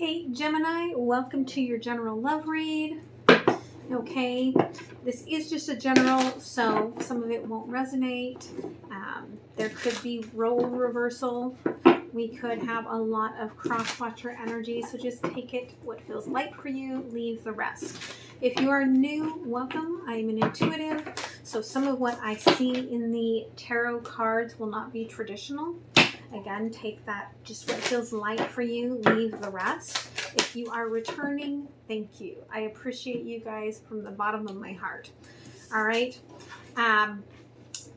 Hey Gemini, welcome to your general love read. Okay, this is just a general, so some of it won't resonate. There could be role reversal. We could have a lot of cross-watcher energy, so just take it what feels light for you, leave the rest. If you are new, welcome. I'm an intuitive, so some of what I see in the tarot cards will not be traditional. Again, take that, just what feels light for you, leave the rest. If you are returning, thank you. I appreciate you guys from the bottom of my heart. All right.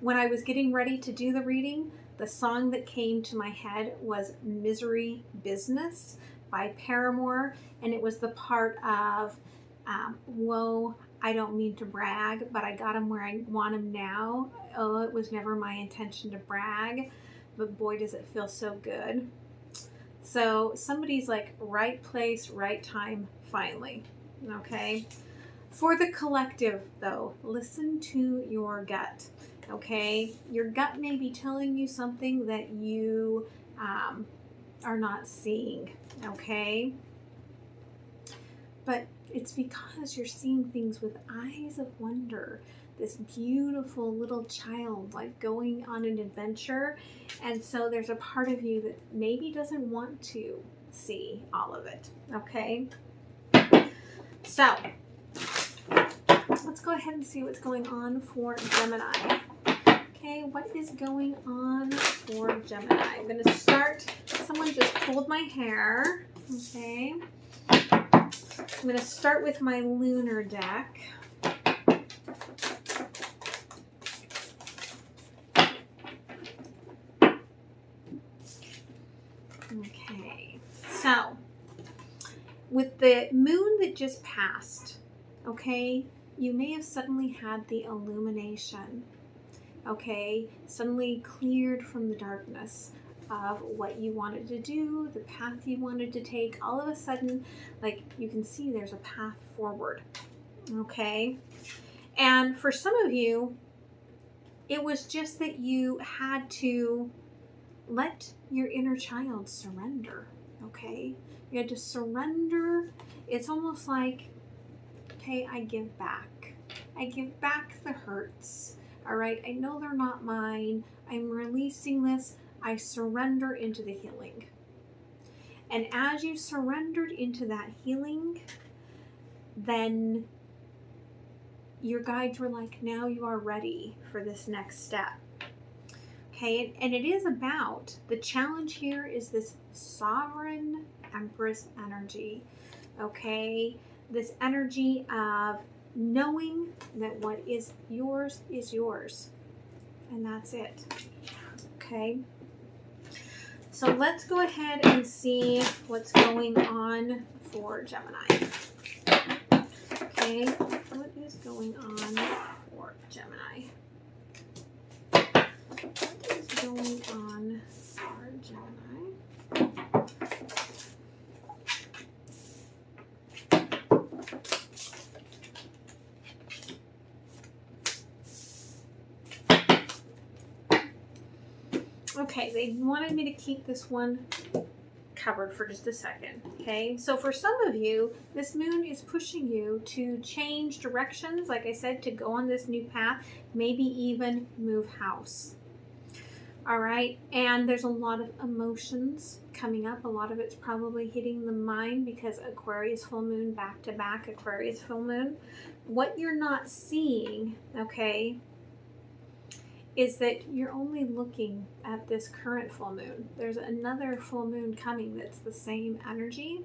When I was getting ready to do the reading, the song that came to my head was Misery Business by Paramore. And it was the part of, whoa, I don't mean to brag, but I got him where I want him now. Oh, it was never my intention to brag. But boy, does it feel so good. So somebody's like, right place, right time, finally. Okay. For the collective, though, listen to your gut. Okay. Your gut may be telling you something that you are not seeing. Okay. But it's because you're seeing things with eyes of wonder. This beautiful little child like going on an adventure, and so there's a part of you that maybe doesn't want to see all of it. Okay, so let's go ahead and see what's going on for Gemini. Okay, what is going on for Gemini? I'm going to start, someone just pulled my hair. Okay, I'm going to start with my lunar deck. Okay, so with the moon that just passed, okay, you may have suddenly had the illumination, okay, suddenly cleared from the darkness of what you wanted to do, the path you wanted to take. All of a sudden, like, you can see there's a path forward, okay? And for some of you, it was just that you had to let your inner child surrender, okay? You had to surrender. It's almost like, okay, I give back. I give back the hurts, all right? I know they're not mine. I'm releasing this. I surrender into the healing. And as you surrendered into that healing, then your guides were like, now you are ready for this next step. Okay, and it is about, the challenge here is this sovereign empress energy, okay? This energy of knowing that what is yours, and that's it, okay? So let's go ahead and see what's going on for Gemini. Okay, what is going on for Gemini? What is going on for Gemini? Okay, they wanted me to keep this one covered for just a second. Okay, so for some of you, this moon is pushing you to change directions, like I said, to go on this new path, maybe even move house. All right, and there's a lot of emotions coming up. A lot of it's probably hitting the mind because Aquarius full moon back to back, Aquarius full moon. What you're not seeing, okay, is that you're only looking at this current full moon. There's another full moon coming that's the same energy.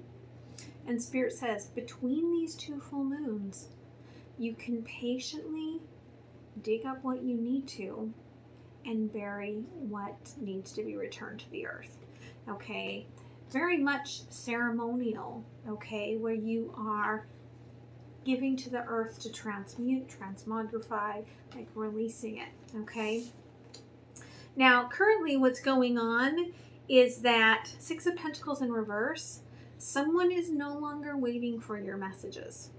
And Spirit says, between these two full moons, you can patiently dig up what you need to and bury what needs to be returned to the earth. Okay, very much ceremonial, okay, where you are giving to the earth to transmute, transmogrify, like releasing it, okay? Now, currently what's going on is that Six of Pentacles in reverse, someone is no longer waiting for your messages,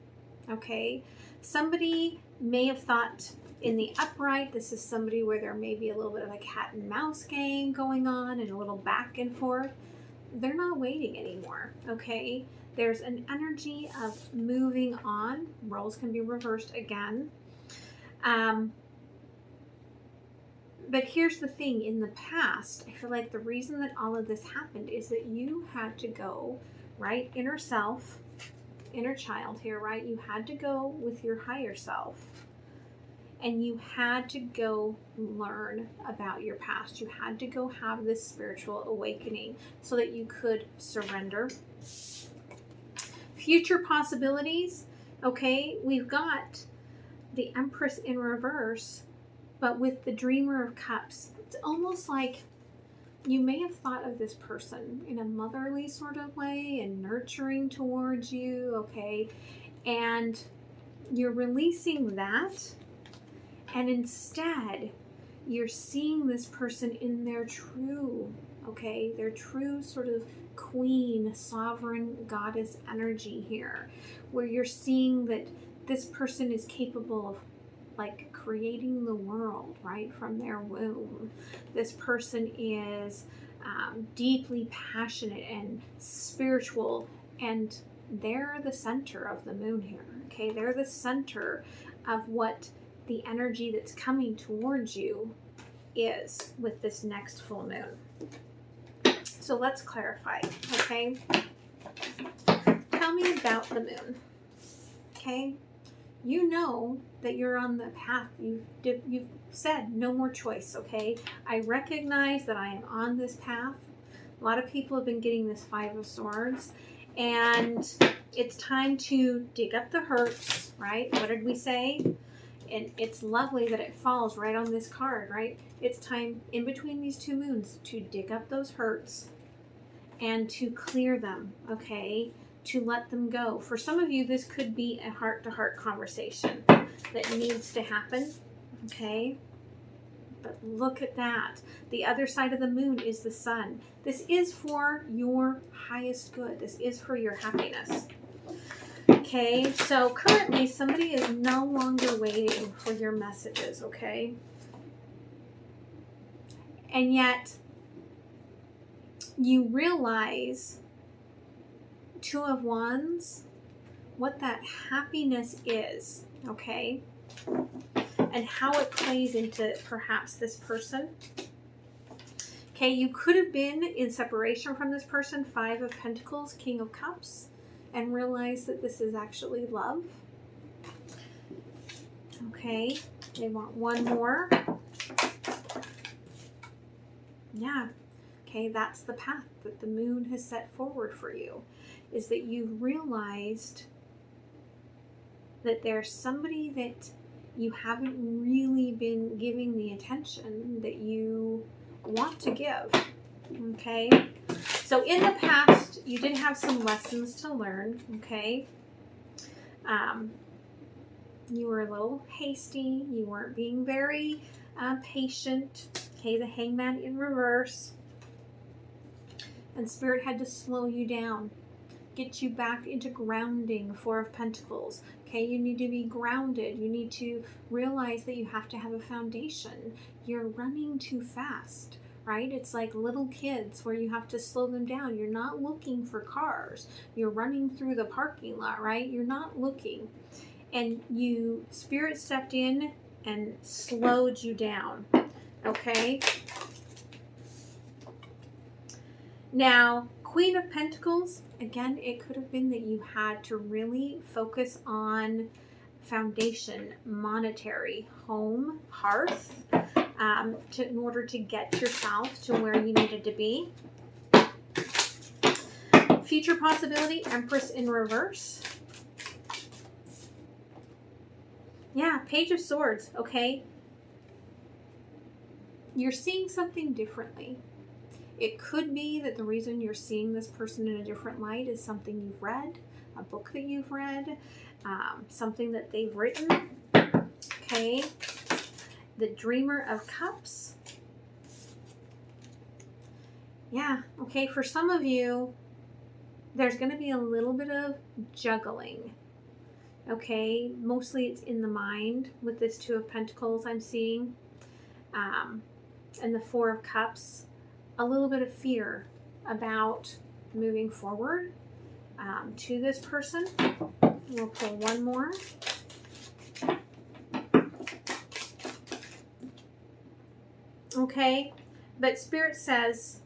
okay? Somebody may have thought in the upright, this is somebody where there may be a little bit of a cat and mouse game going on and a little back and forth. they're not waiting anymore, okay? There's an energy of moving on. Roles can be reversed again. But here's the thing, in the past, I feel like the reason that all of this happened is that you had to go, right? Inner self, inner child here, right? You had to go with your higher self. And you had to go learn about your past. You had to go have this spiritual awakening so that you could surrender. Future possibilities, okay? We've got the Empress in reverse, but with the Dreamer of Cups. It's almost like you may have thought of this person in a motherly sort of way and nurturing towards you, okay? And you're releasing that, and instead you're seeing this person in their true, okay, their true sort of queen, sovereign goddess energy here, where you're seeing that this person is capable of like creating the world, right, from their womb. This person is deeply passionate and spiritual, and they're the center of the moon here, okay? They're the center of what the energy that's coming towards you is with this next full moon. So let's clarify, okay? Tell me about the moon, okay? You know that you're on the path. You've said no more choice, okay? I recognize that I am on this path. A lot of people have been getting this Five of Swords, and it's time to dig up the hurts, right? What did we say? And it's lovely that it falls right on this card, right? It's time in between these two moons to dig up those hurts and to clear them, okay? To let them go. For some of you, this could be a heart-to-heart conversation that needs to happen, okay? But look at that. The other side of the moon is the sun. This is for your highest good. This is for your happiness. Okay, so currently somebody is no longer waiting for your messages, okay? And yet, you realize, Two of Wands, what that happiness is, okay? And how it plays into perhaps this person. Okay, you could have been in separation from this person, Five of Pentacles, King of Cups, and realize that this is actually love. Okay, they want one more. Yeah, okay, that's the path that the moon has set forward for you, is that you've realized that there's somebody that you haven't really been giving the attention that you want to give, okay? So in the past, you did have some lessons to learn, okay? You were a little hasty. You weren't being very patient, okay? The Hangman in reverse. And Spirit had to slow you down, get you back into grounding, Four of Pentacles. Okay, you need to be grounded. You need to realize that you have to have a foundation. You're running too fast, right? It's like little kids where you have to slow them down. You're not looking for cars. You're running through the parking lot, right? You're not looking. And Spirit stepped in and slowed you down, okay? Now, Queen of Pentacles, again, it could have been that you had to really focus on foundation, monetary, home, hearth, in order to get yourself to where you needed to be. Future possibility, Empress in reverse. Yeah, Page of Swords, okay? You're seeing something differently. It could be that the reason you're seeing this person in a different light is something you've read, a book that you've read, something that they've written, okay? The Dreamer of Cups. Yeah, okay, for some of you, there's going to be a little bit of juggling, okay? Mostly it's in the mind with this Two of Pentacles I'm seeing, and the Four of Cups. A little bit of fear about moving forward to this person. We'll pull one more. Okay, but Spirit says,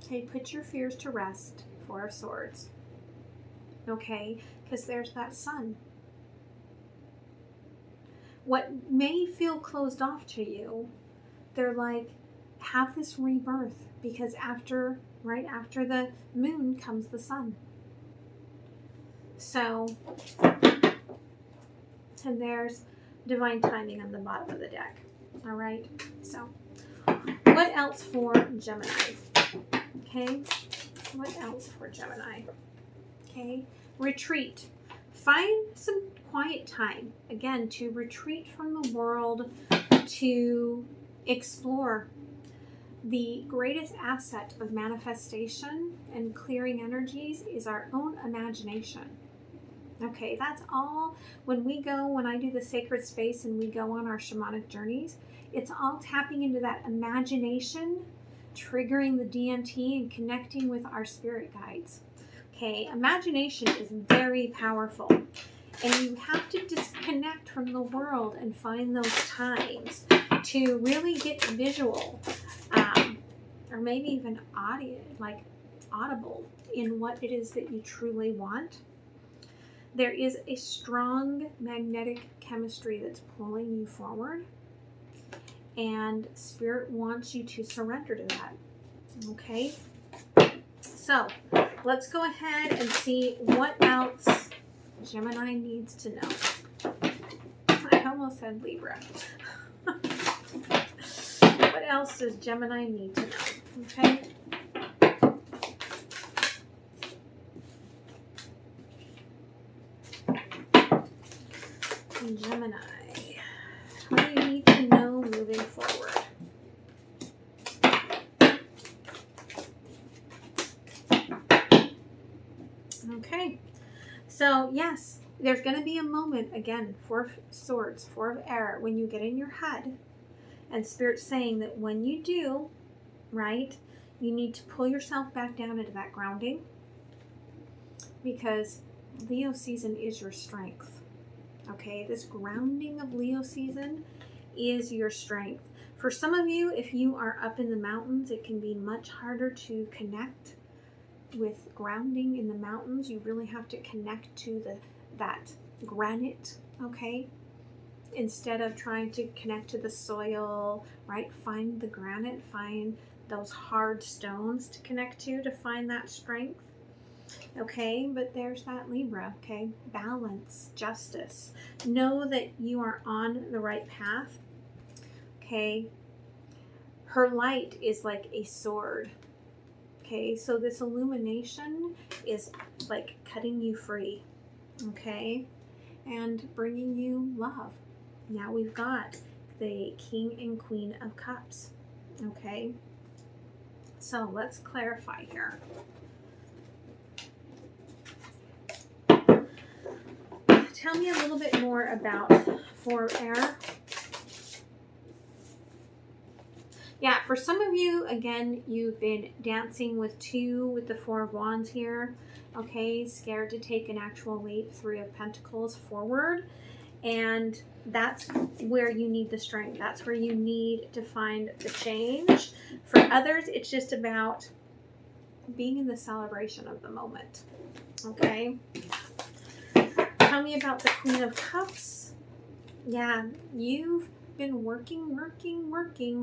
okay, put your fears to rest, Four of Swords. Okay, because there's that sun. What may feel closed off to you, they're like, have this rebirth, because right after the moon comes the sun. So, and there's divine timing on the bottom of the deck. All right, so what else for Gemini? Okay, what else for Gemini? Okay, retreat. Find some quiet time, again, to retreat from the world, to explore. The greatest asset of manifestation and clearing energies is our own imagination. Okay, that's all. When I do the sacred space and we go on our shamanic journeys, it's all tapping into that imagination, triggering the DMT and connecting with our spirit guides. Okay, imagination is very powerful, and you have to disconnect from the world and find those times to really get visual, or maybe even audible in what it is that you truly want. There is a strong magnetic chemistry that's pulling you forward, and Spirit wants you to surrender to that. Okay, so let's go ahead and see what else Gemini needs to know. I almost said Libra. What else does Gemini need to know? Okay. Gemini, what do you need to know moving forward? Okay, so yes, there's going to be a moment, again, Four of Swords, Four of Air, when you get in your head, and Spirit's saying that when you do, right, you need to pull yourself back down into that grounding, because Leo season is your strength. Okay, this grounding of Leo season is your strength. For some of you, if you are up in the mountains, it can be much harder to connect with grounding in the mountains. You really have to connect to that granite, okay? Instead of trying to connect to the soil, right? Find the granite, find those hard stones to connect to find that strength. Okay, but there's that Libra, okay? Balance, justice. Know that you are on the right path, okay? Her light is like a sword, okay? So this illumination is like cutting you free, okay? And bringing you love. Now we've got the King and Queen of Cups, okay? So let's clarify here. Tell me a little bit more about Four of Air. Yeah, for some of you, again, you've been dancing with the Four of Wands here. Okay, scared to take an actual leap, Three of Pentacles forward. And that's where you need the strength. That's where you need to find the change. For others, it's just about being in the celebration of the moment. Okay. Tell me about the Queen of Cups. Yeah, you've been working,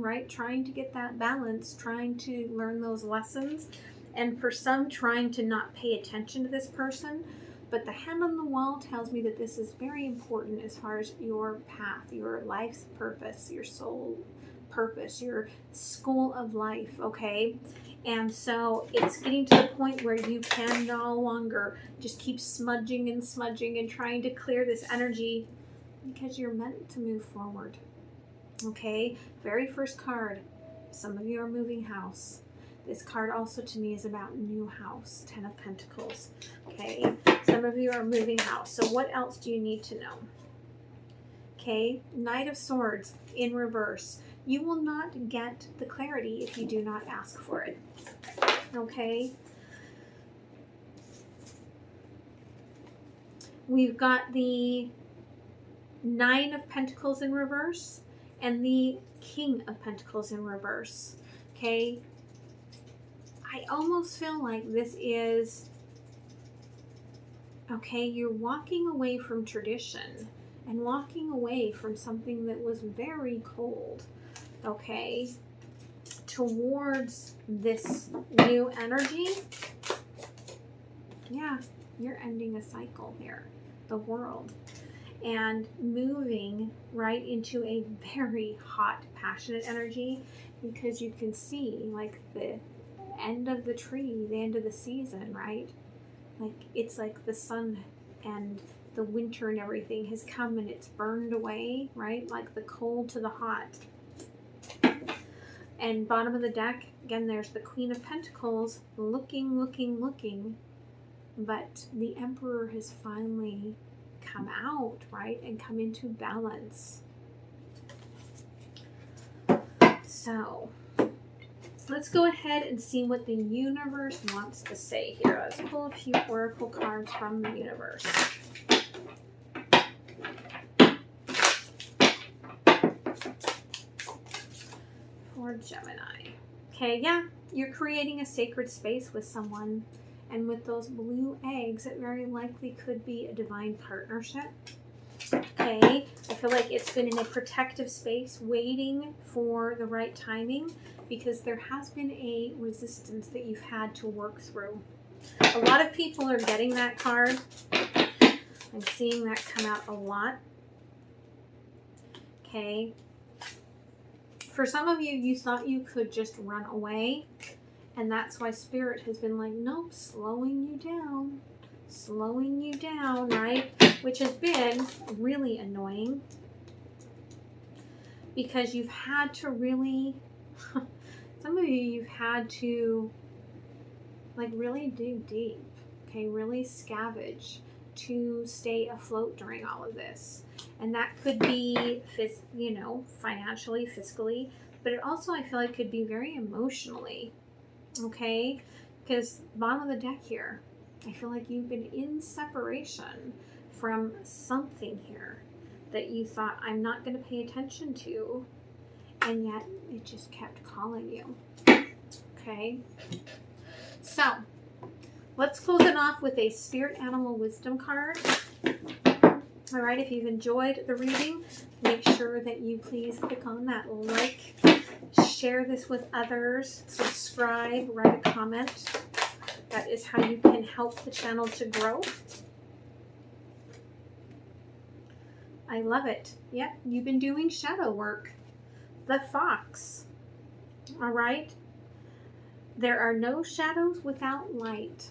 right? Trying to get that balance, trying to learn those lessons. And for some, trying to not pay attention to this person. But the hand on the wall tells me that this is very important as far as your path, your life's purpose, your soul purpose, your school of life, okay? And so it's getting to the point where you can no longer just keep smudging and trying to clear this energy, because you're meant to move forward, okay? Very first card, some of you are moving house. This card also to me is about new house, 10 of Pentacles, okay? Some of you are moving house. So what else do you need to know? Okay, Knight of Swords in reverse. You will not get the clarity if you do not ask for it, okay? we've got the Nine of Pentacles in reverse and the King of Pentacles in reverse. Okay, I almost feel like this is, okay, you're walking away from tradition and walking away from something that was very cold, okay, towards this new energy. Yeah, you're ending a cycle here, the world, and moving right into a very hot, passionate energy, because you can see like the end of the tree, the end of the season, right? Like it's like the sun and the winter and everything has come and it's burned away, right? Like the cold to the hot. And bottom of the deck, again, there's the Queen of Pentacles looking, looking, looking. But the Emperor has finally come out, right? And come into balance. So let's go ahead and see what the universe wants to say here. Let's pull a few oracle cards from the universe. For Gemini. Okay, yeah, you're creating a sacred space with someone. And with those blue eggs, it very likely could be a divine partnership. Okay, I feel like it's been in a protective space waiting for the right timing, because there has been a resistance that you've had to work through. A lot of people are getting that card. I'm seeing that come out a lot. Okay. For some of you, you thought you could just run away. And that's why Spirit has been like, nope, slowing you down, right? Which has been really annoying, because you've had to really, some of you, you've had to like really dig deep, okay, really scavenge to stay afloat during all of this. And that could be, financially, fiscally, but it also, I feel like, could be very emotionally. Okay, because bottom of the deck here, I feel like you've been in separation from something here that you thought, I'm not going to pay attention to, and yet it just kept calling you. Okay, so let's close it off with a Spirit Animal Wisdom card. All right, if you've enjoyed the reading, make sure that you please click on that like, share this with others, subscribe, write a comment. That is how you can help the channel to grow. I love it. Yep, you've been doing shadow work. The Fox. All right. There are no shadows without light.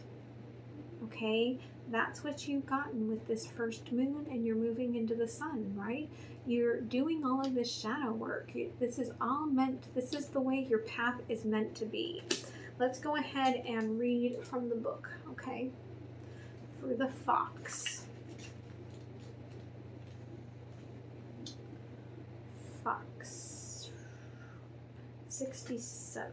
Okay, that's what you've gotten with this first moon, and you're moving into the sun, right? You're doing all of this shadow work. This is all meant, this is the way your path is meant to be. Let's go ahead and read from the book, okay? For the Fox. Fox. 67.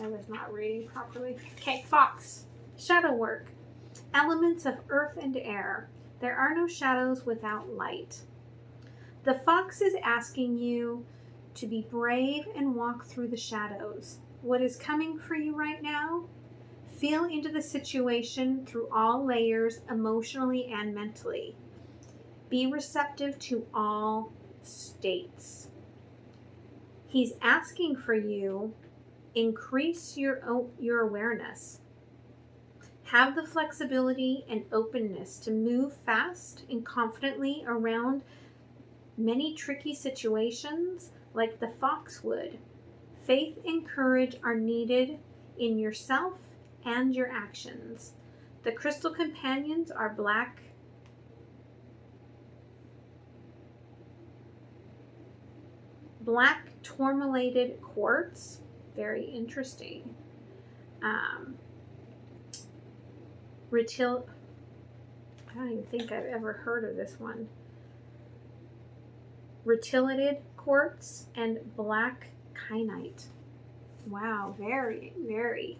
I was not reading properly. Okay, Fox. Shadow work. Elements of earth and air. There are no shadows without light. The Fox is asking you to be brave and walk through the shadows. What is coming for you right now? Feel into the situation through all layers, emotionally and mentally. Be receptive to all states. He's asking for you, increase your awareness. Have the flexibility and openness to move fast and confidently around many tricky situations like the Fox would. Faith and courage are needed in yourself and your actions. The crystal companions are black tourmalated quartz. Very interesting. I don't even think I've ever heard of this one. Rutilated quartz and black kyanite. Wow, very, very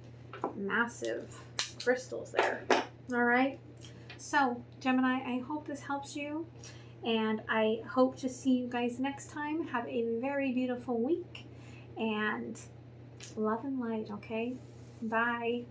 massive crystals there. All right. So, Gemini, I hope this helps you, and I hope to see you guys next time. Have a very beautiful week, and love and light, okay? Bye.